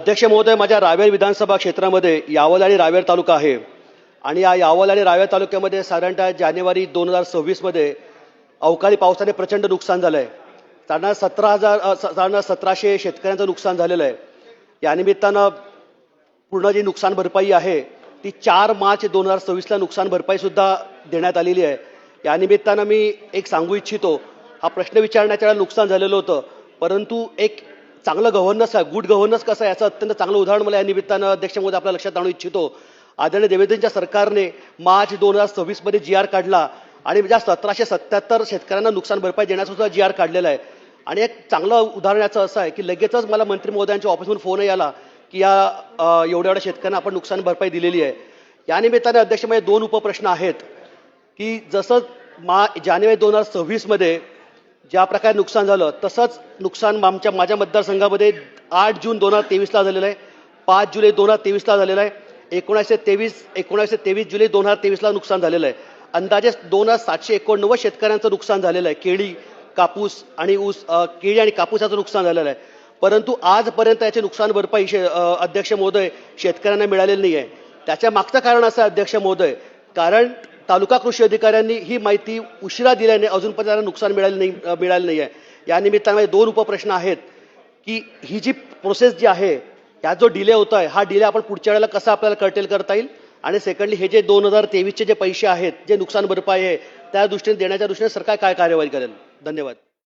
अध्यक्ष महोदय, माझ्या रावेर विधानसभा क्षेत्रामध्ये यावल आणि रावेर तालुका आहे आणि या यावल आणि रावेर तालुक्यामध्ये साधारणतः जानेवारी 2026 मध्ये अवकाळी पावसाने प्रचंड नुकसान झालं आहे. साधारण 1700 शेतकऱ्यांचं नुकसान झालेलं आहे. या निमित्तानं पूर्ण जी नुकसान भरपाई आहे ती 4 मार्च 2026 ला नुकसान भरपाई सुद्धा देण्यात आलेली आहे. या निमित्तानं मी एक सांगू इच्छितो, हा प्रश्न विचारण्याच्या वेळेला नुकसान झालेलं होतं, परंतु एक चांगलं गव्हर्नन्स आहे, गुड गव्हर्नन्स कसं आहे याचं अत्यंत चांगलं उदाहरण मला या निमित्तानं अध्यक्ष महोदय आपल्या लक्षात आणू इच्छितो. आदरणीय देवेंद्रजींच्या सरकारने मार्च 2026 मध्ये जी आर काढला आणि ज्या 1777 शेतकऱ्यांना नुकसान भरपाई देण्याचा सुद्धा जी आर काढलेला आहे. आणि एक चांगलं उदाहरण याचं असं आहे की लगेचच मला मंत्री महोदयांच्या ऑफिसमधून फोनही आला की या एवढ्या शेतकऱ्यांना आपण नुकसान भरपाई दिलेली आहे. या निमित्ताने अध्यक्ष माझे 2 उपप्रश्न आहेत की जसं जानेवारी 2026 मध्ये ज्या प्रकारे नुकसान झालं तसंच नुकसान माझ्या मतदारसंघामध्ये 8 जून 2023 ला झालेलं आहे, 5 जुलै 2023 ला झालेलं आहे, 1923 जुलै 2023 ला नुकसान झालेलं आहे. अंदाजे 2789 शेतकऱ्यांचं नुकसान झालेलं आहे. केळी, कापूस आणि ऊस, केळी आणि कापूसाचं नुकसान झालेलं आहे. परंतु आजपर्यंत याची नुकसान भरपाई अध्यक्ष महोदय शेतकऱ्यांना मिळालेली नाही आहे. त्याच्या मागचं कारण असं अध्यक्ष महोदय, कारण तालुका कृषी अधिकाऱ्यांनी ही माहिती उशिरा दिल्याने अजूनपर्यंत नुकसान मिळालं नाही आहे. या निमित्ताने 2 उपप्रश्न आहेत की ही जी प्रोसेस जी आहे ह्या जो डिले होत आहे हा डिले आपण पुढच्या वेळेला कसा आपल्याला कर्टेल करता येईल, आणि सेकंडली हे जे 2023 चे जे पैसे आहेत जे नुकसान भरपाई आहे त्या दृष्टीने देण्याच्या दृष्टीने सरकार काय कार्यवाही करेल. धन्यवाद.